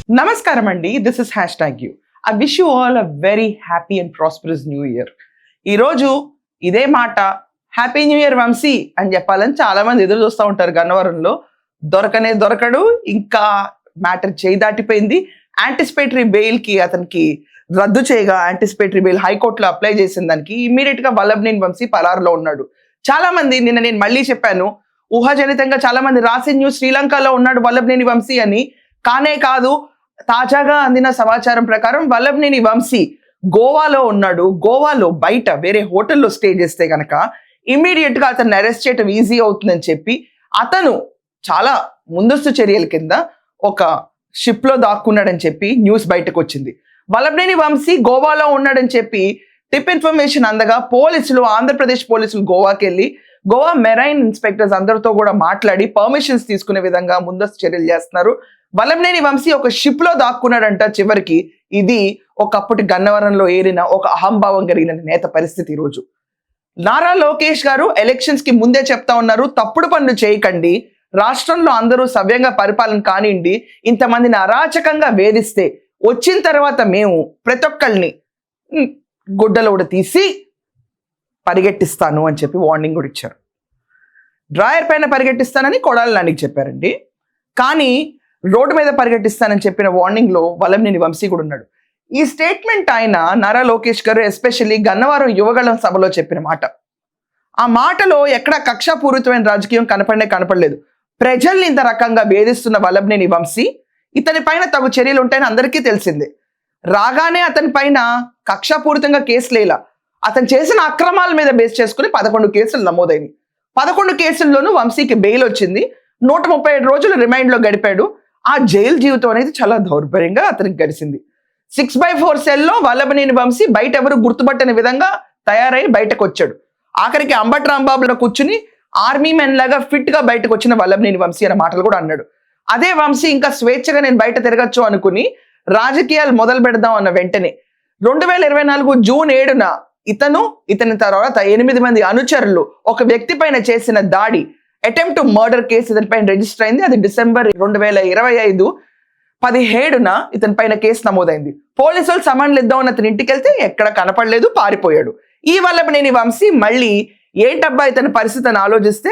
నమస్కారం అండి, this is #you. I wish you all a very happy and prosperous new year. ఈరోజు ఇదే మాట హ్యాపీ న్యూ ఇయర్ వంశీ అని చెప్పాలని చాలా మంది ఎదురు చూస్తూ ఉంటారు. గన్నవరంలో దొరకడు, ఇంకా మ్యాటర్ చేయి దాటిపోయింది. యాంటిసిపేటరీ బెయిల్కి అతనికి రద్దు చేయగా యాంటిసిపేటరీ బెయిల్ హైకోర్టులో అప్లై చేసిన దానికి ఇమీడియట్గా వల్లభనేని వంశీ పలారులో ఉన్నాడు. చాలా మంది నిన్న నేను మళ్ళీ చెప్పాను, ఊహాజనితంగా చాలా మంది రాసిన న్యూస్ శ్రీలంకలో ఉన్నాడు వల్లభనేని వంశీ అని. కానే కాదు, తాజాగా అందిన సమాచారం ప్రకారం వల్లభనేని వంశీ గోవాలో ఉన్నాడు. గోవాలో బయట వేరే హోటల్లో స్టే చేస్తే కనుక ఇమ్మీడియట్ గా అతన్ని అరెస్ట్ చేయడం ఈజీ అవుతుందని చెప్పి అతను చాలా ముందస్తు చర్యల కింద ఒక షిప్ లో దాక్కున్నాడని చెప్పి న్యూస్ బయటకు వచ్చింది. వల్లభనేని వంశీ గోవాలో ఉన్నాడని చెప్పి టిప్ ఇన్ఫర్మేషన్ అందగా పోలీసులు, ఆంధ్రప్రదేశ్ పోలీసులు గోవాకి వెళ్ళి గోవా మెరైన్ ఇన్స్పెక్టర్స్ అందరితో కూడా మాట్లాడి పర్మిషన్స్ తీసుకునే విధంగా ముందస్తు చర్యలు చేస్తున్నారు. వల్లభనేని వంశీ ఒక షిప్ లో దాక్కున్నాడంట. చివరికి ఇది ఒకప్పటి గన్నవరంలో ఏరిన ఒక అహంభావం కలిగిన నేత పరిస్థితి. ఈరోజు నారా లోకేష్ గారు ఎలక్షన్స్ కి ముందే చెప్తా ఉన్నారు, తప్పుడు పనులు చేయకండి, రాష్ట్రంలో అందరూ సవ్యంగా పరిపాలన కానివ్వండి, ఇంతమందిని అరాచకంగా వేధిస్తే వచ్చిన తర్వాత మేము ప్రతి ఒక్కళ్ళని గుడ్డలో కూడా తీసి పరిగెట్టిస్తాను అని చెప్పి వార్నింగ్ కూడా ఇచ్చారు. డ్రాయర్ పైన పరిగెట్టిస్తానని కొడాలి నానికి చెప్పారండి, కానీ రోడ్డు మీద పరిగెట్టిస్తానని చెప్పిన వార్నింగ్ లో వల్లభనేని వంశీ కూడా ఉన్నాడు. ఈ స్టేట్మెంట్ ఆయన నారా లోకేష్ గారు ఎస్పెషల్లీ గన్నవరం యువగళం సభలో చెప్పిన మాట. ఆ మాటలో ఎక్కడ కక్షాపూరితమైన రాజకీయం కనపడలేదు. ప్రజల్ని ఇంత రకంగా వేధిస్తున్న వల్లభనేని వంశీ ఇతని పైన తగు చర్యలు ఉంటాయని అందరికీ తెలిసిందే. రాగానే అతని పైన కక్షాపూరితంగా కేసులేలా, అతను చేసిన అక్రమాల మీద బేస్ చేసుకుని 11 కేసులు నమోదైనవి. 11 కేసుల్లోనూ వంశీకి బెయిల్ వచ్చింది. 137 రోజులు రిమైండ్ లో గడిపాడు. ఆ జైలు జీవితం అనేది చాలా దౌర్భర్యంగా అతనికి గడిచింది. 6/4 సెల్లో వల్లభనేని వంశీ బయట ఎవరు గుర్తుపట్టని విధంగా తయారై బయటకు వచ్చాడు. ఆఖరికి అంబటి రాంబాబులో కూర్చుని ఆర్మీ మెన్ లాగా ఫిట్ గా బయటకు వచ్చిన వల్లభనేని వంశీ అనే మాటలు కూడా అన్నాడు. అదే వంశీ ఇంకా స్వేచ్ఛగా నేను బయట తిరగచ్చు అనుకుని రాజకీయాలు మొదలు పెడదాం అన్న వెంటనే 2024 జూన్ 7న ఇతని తర్వాత 8 మంది అనుచరులు ఒక వ్యక్తి పైన చేసిన దాడి, అటెంప్ట్ టు మర్డర్ కేసు ఇతని పైన రిజిస్టర్ అయింది. అది డిసెంబర్ 2025 17న ఇతని పైన కేసు నమోదైంది. పోలీసులు సమన్లు ఇద్దామని అతని ఇంటికి వెళ్తే ఎక్కడ కనపడలేదు, పారిపోయాడు. ఈ వల్లభనేని వంశీ మళ్ళీ ఏంటబ్బా ఇతని పరిస్థితి అని ఆలోచిస్తే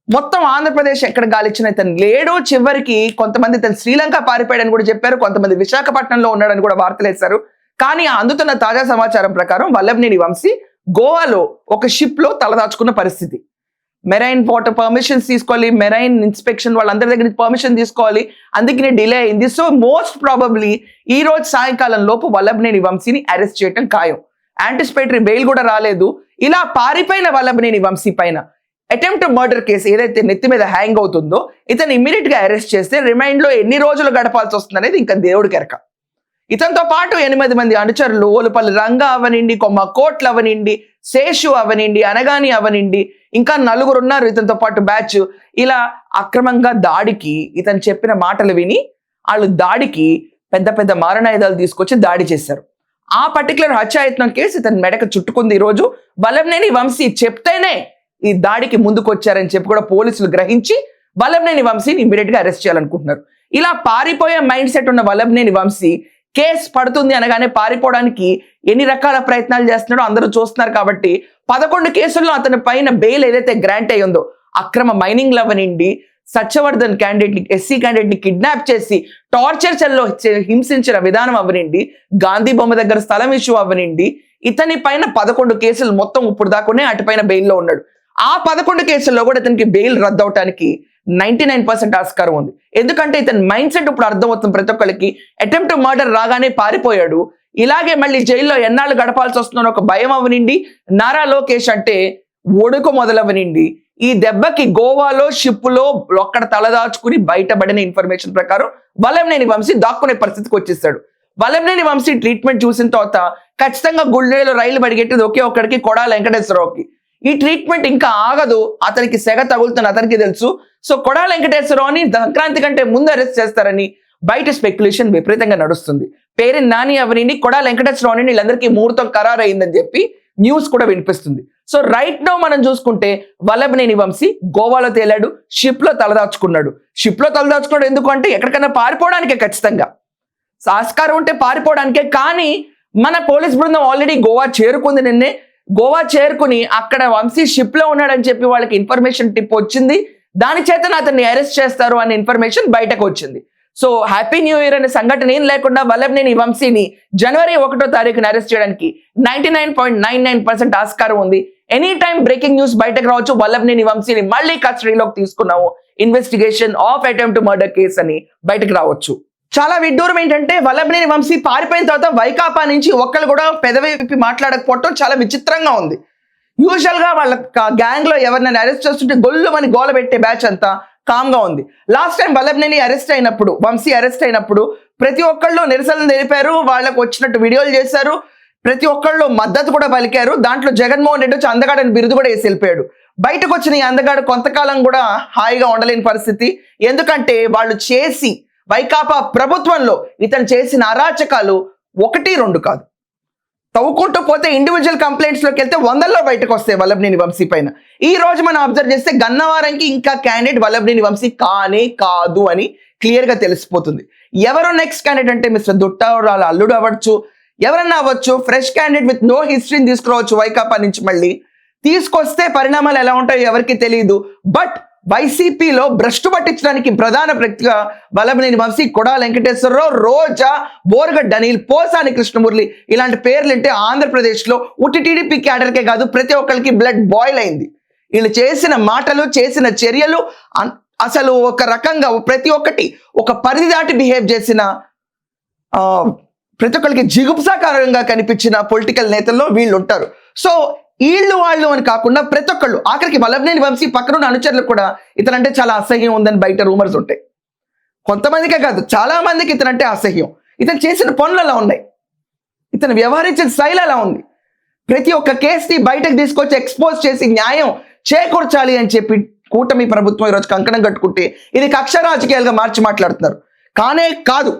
మొత్తం ఆంధ్రప్రదేశ్ ఎక్కడ గాలిచ్చిన ఇతను లేడు. చివరికి కొంతమంది ఇతను శ్రీలంక పారిపోయాడని కూడా చెప్పారు, కొంతమంది విశాఖపట్నంలో ఉన్నాడని కూడా వార్తలు వేశారు. కానీ అందుతున్న తాజా సమాచారం ప్రకారం వల్లభనేని వంశీ గోవాలో ఒక షిప్ లో తలదాచుకున్న పరిస్థితి. మెరైన్ వాటర్ పర్మిషన్స్ తీసుకోవాలి, మెరైన్ ఇన్స్పెక్షన్ వాళ్ళందరి దగ్గర పర్మిషన్ తీసుకోవాలి, అందుకనే డిలే అయింది. సో మోస్ట్ ప్రాబబ్లీ ఈ రోజు సాయంకాలం లోపు వల్లభనేని వంశీని అరెస్ట్ చేయడం ఖాయం. యాంటిసిపేటరీ బెయిల్ కూడా రాలేదు. ఇలా పారిపోయిన వల్లభనేని వంశీ పైన అటెంప్ట్ మర్డర్ కేసు ఏదైతే నెత్తి మీద హ్యాంగ్ అవుతుందో ఇతను ఇమ్మీడియట్ గా అరెస్ట్ చేస్తే రిమైండ్ లో ఎన్ని రోజులు గడపాల్సి వస్తుంది అనేది ఇంకా దేవుడికి ఎరక. ఇతనితో పాటు 8 మంది అనుచరులు, ఓలుపల్లి రంగ అవనిండి, కొమ్మ కోట్లు అవనిండి, శేషు అవనిండి, అనగాని అవనిండి, ఇంకా 4 ఉన్నారు ఇతనితో పాటు బ్యాచ్. ఇలా అక్రమంగా దాడికి ఇతను చెప్పిన మాటలు విని వాళ్ళు దాడికి పెద్ద పెద్ద మారణాయుధాలు తీసుకొచ్చి దాడి చేశారు. ఆ పర్టికులర్ హత్యాయత్నం కేసు ఇతని మెడకు చుట్టుకుంది. ఈరోజు వల్లభనేని వంశీ చెప్తేనే ఈ దాడికి ముందుకు వచ్చారని చెప్పి కూడా పోలీసులు గ్రహించి వల్లభనేని వంశీని ఇమ్మీడియట్ గా అరెస్ట్ చేయాలనుకుంటున్నారు. ఇలా పారిపోయే మైండ్ సెట్ ఉన్న వల్లభనేని వంశీ కేసు పడుతుంది అనగానే పారిపోవడానికి ఎన్ని రకాల ప్రయత్నాలు చేస్తున్నాడో అందరూ చూస్తున్నారు. కాబట్టి 11 కేసుల్లో అతని పైన బెయిల్ ఏదైతే గ్రాంట్ అయ్యిందో, అక్రమ మైనింగ్ లవనిండి, సత్యవర్ధన్ క్యాండిడేట్ ఎస్సీ క్యాండిడేట్ ని కిడ్నాప్ చేసి టార్చర్ సెల్లో హింసించిన విధానం అవనిండి, గాంధీ బొమ్మ దగ్గర స్థలం ఇష్యూ అవనిండి, ఇతని పైన 11 కేసులు మొత్తం ఇప్పుడు దాకానే అటుపైన బెయిల్లో ఉన్నాడు. ఆ 11 కేసుల్లో కూడా ఇతనికి బెయిల్ రద్దు అవడానికి 99% ఆస్కారం ఉంది. ఎందుకంటే ఇతని మైండ్ సెట్ ఇప్పుడు అర్థమవుతుంది ప్రతి ఒక్కరికి. అటెంప్ట్ మర్డర్ రాగానే పారిపోయాడు, ఇలాగే మళ్ళీ జైల్లో ఎన్నాళ్ళు గడపాల్సి వస్తుందో ఒక భయం అవనిండి, నారా లోకేష్ అంటే ఒడుకు మొదలవనిండి. ఈ దెబ్బకి గోవాలో షిప్పులో ఒక్కడ తలదాచుకుని బయటపడిన ఇన్ఫర్మేషన్ ప్రకారం వల్లభనేని వంశీ దాక్కునే పరిస్థితికి వచ్చేస్తాడు. వల్లభనేని వంశీ ట్రీట్మెంట్ చూసిన తర్వాత ఖచ్చితంగా గుళ్ళేలో రైలు పరిగెట్టేది ఒకే ఒక్కడికి, కొడాలి వెంకటేశ్వరరావుకి. ఈ ట్రీట్మెంట్ ఇంకా ఆగదు, అతనికి సెగ తగులుతుంది అతనికి తెలుసు. సో కొడాలి వెంకటేశ్వరరావుని సంక్రాంతి కంటే ముందు అరెస్ట్ చేస్తారని బయట స్పెక్యులేషన్ విపరీతంగా నడుస్తుంది. పేరెన్ నాని అవనిని, కొడాలి వెంకటేశ్వరరావుని వీళ్ళందరికీ ముహూర్తం ఖరారు అయిందని చెప్పి న్యూస్ కూడా వినిపిస్తుంది. సో రైట్ నో మనం చూసుకుంటే వల్లభనేని వంశీ గోవాలో తేలాడు, షిప్ లో తలదాచుకున్నాడు. ఎందుకు అంటే ఎక్కడికైనా పారిపోవడానికే ఖచ్చితంగా. ఆస్కారం ఉంటే పారిపోవడానికే. కానీ మన పోలీస్ బృందం ఆల్రెడీ గోవా చేరుకుంది నిన్నే. గోవా చేరుకుని అక్కడ వంశీ షిప్ లో ఉన్నాడని చెప్పి వాళ్ళకి ఇన్ఫర్మేషన్ టిప్ వచ్చింది. దాని చేతన అతన్ని అరెస్ట్ చేస్తారు అనే ఇన్ఫర్మేషన్ బయటకు వచ్చింది. సో హ్యాపీ న్యూ ఇయర్ అనే సంఘటన ఏం లేకుండా వల్లభనేని వంశీని జనవరి 1వ తారీఖున అరెస్ట్ చేయడానికి 99.99% ఆస్కారం ఉంది. ఎనీ టైం బ్రేకింగ్ న్యూస్ బయటకు రావచ్చు. వల్లభనేని వంశీని మళ్ళీ కస్టడీలోకి తీసుకున్నాము, investigation of attempt murder case అని బయటకు రావచ్చు. చాలా విడ్డూరం ఏంటంటే వల్లభనేని వంశీ పారిపోయిన తర్వాత వైకాపా నుంచి ఒక్కళ్ళు కూడా పెదవి విప్పి మాట్లాడకపోవటం చాలా విచిత్రంగా ఉంది. యూజువల్ గా వాళ్ళ గ్యాంగ్ లో ఎవరినైనా అరెస్ట్ చేస్తుంటే గొల్లుమని గోల పెట్టే బ్యాచ్ అంతా కామ్ గా ఉంది. లాస్ట్ టైం వల్లభనేని అరెస్ట్ అయినప్పుడు, వంశీ అరెస్ట్ అయినప్పుడు ప్రతి ఒక్కళ్ళు నిరసనలు తెలిపారు, వాళ్ళకు వచ్చినట్టు వీడియోలు చేశారు, ప్రతి ఒక్కళ్ళు మద్దతు కూడా పలికారు. దాంట్లో జగన్మోహన్ రెడ్డి వచ్చి అందగాడని బిరుదు కూడా వేసి వెళ్ళిపోయాడు. బయటకు వచ్చిన ఈ అందగాడు కొంతకాలం కూడా హాయిగా ఉండలేని పరిస్థితి. ఎందుకంటే వాళ్ళు చేసి వైకాపా ప్రభుత్వంలో ఇతను చేసిన అరాచకాలు 1-2 కాదు. తవ్వుకుంటూ పోతే ఇండివిజువల్ కంప్లైంట్స్ లోకి వెళ్తే 100లో బయటకు వస్తాయి వల్లభనేని వంశీ పైన. ఈ రోజు మనం అబ్జర్వ్ చేస్తే గన్నవరంకి ఇంకా క్యాండిడేట్ వల్లభనేని వంశీ కానే కాదు అని క్లియర్ గా తెలిసిపోతుంది. ఎవరో నెక్స్ట్ క్యాండిడేట్ అంటే మిస్టర్ దుట్టారాల అల్లుడు అవ్వచ్చు, ఎవరన్నా అవ్వచ్చు, ఫ్రెష్ క్యాండిడేట్ విత్ నో హిస్టరీని తీసుకురావచ్చు వైకాపా నుంచి. మళ్ళీ తీసుకొస్తే పరిణామాలు ఎలా ఉంటాయో ఎవరికి తెలియదు. బట్ వైసీపీలో భ్రష్టు పట్టించడానికి ప్రధాన వ్యక్తిగా వల్లభనేని వంశీ, కొడా వెంకటేశ్వరరావు, రోజా, బోరగడ్డ అనిల్, పోసాని కృష్ణమురళి ఇలాంటి పేర్లు అంటే ఆంధ్రప్రదేశ్లో ఉట్టి టీడీపీ క్యాడర్కే కాదు ప్రతి ఒక్కరికి బ్లడ్ బాయిల్ అయింది. వీళ్ళు చేసిన మాటలు, చేసిన చర్యలు అసలు ఒక రకంగా ప్రతి ఒక్కటి ఒక పరిధి దాటి బిహేవ్ చేసిన, ప్రతి ఒక్కరికి జిగుప్సాకారంగా కనిపించిన పొలిటికల్ నేతల్లో వీళ్ళు ఉంటారు. సో వీళ్ళు వాళ్ళు అని కాకుండా ప్రతి ఒక్కళ్ళు, ఆఖరికి వల్లభనేని వంశీ పక్కనున్న అనుచరులు కూడా ఇతనంటే చాలా అసహ్యం ఉందని బయట రూమర్స్ ఉంటాయి. కొంతమందికే కాదు చాలా మందికి ఇతనంటే అసహ్యం. ఇతను చేసిన పనులు అలా ఉన్నాయి, ఇతను వ్యవహరించిన శైలి అలా ఉంది. ప్రతి ఒక్క కేసుని బయటకు తీసుకొచ్చి ఎక్స్పోజ్ చేసి న్యాయం చేకూర్చాలి అని చెప్పి కూటమి ప్రభుత్వం ఈరోజు కంకణం కట్టుకుంటే ఇది కక్ష రాజకీయాలుగా మార్చి మాట్లాడుతున్నారు. కానే కాదు.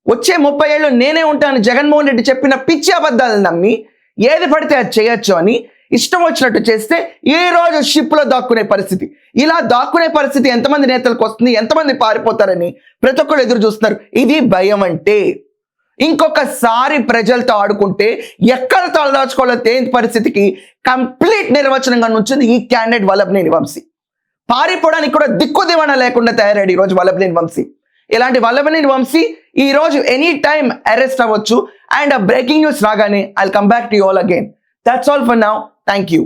వచ్చే 30 ఏళ్ళు నేనే ఉంటాను జగన్మోహన్ రెడ్డి చెప్పిన పిచ్చి అబద్ధాలను నమ్మి ఏది పడితే అది చేయొచ్చు అని ఇష్టం వచ్చినట్టు చేస్తే ఈ రోజు షిప్ లో దాక్కునే పరిస్థితి. ఇలా దాక్కునే పరిస్థితి ఎంతమంది నేతలకు వస్తుంది, ఎంతమంది పారిపోతారని ప్రతి ఒక్కరు ఎదురు చూస్తున్నారు. ఇది భయం అంటే. ఇంకొకసారి ప్రజలతో ఆడుకుంటే ఎక్కడ తలదాచుకోవాలో తెలియని పరిస్థితికి కంప్లీట్ నిర్వచనంగా నుంచింది ఈ క్యాండిడేట్ వల్లభనేని వంశీ. పారిపోవడానికి కూడా దిక్కు దివాణా లేకుండా తయారయ్యాడు ఈ రోజు వల్లభనేని వంశీ. ఇలాంటి వల్లభనేని వంశీ ఈ రోజు ఎనీ టైమ్ అరెస్ట్ అవ్వచ్చు. అండ్ బ్రేకింగ్ న్యూస్ రాగానే I'll come back to you all again. That's all for now. Thank you.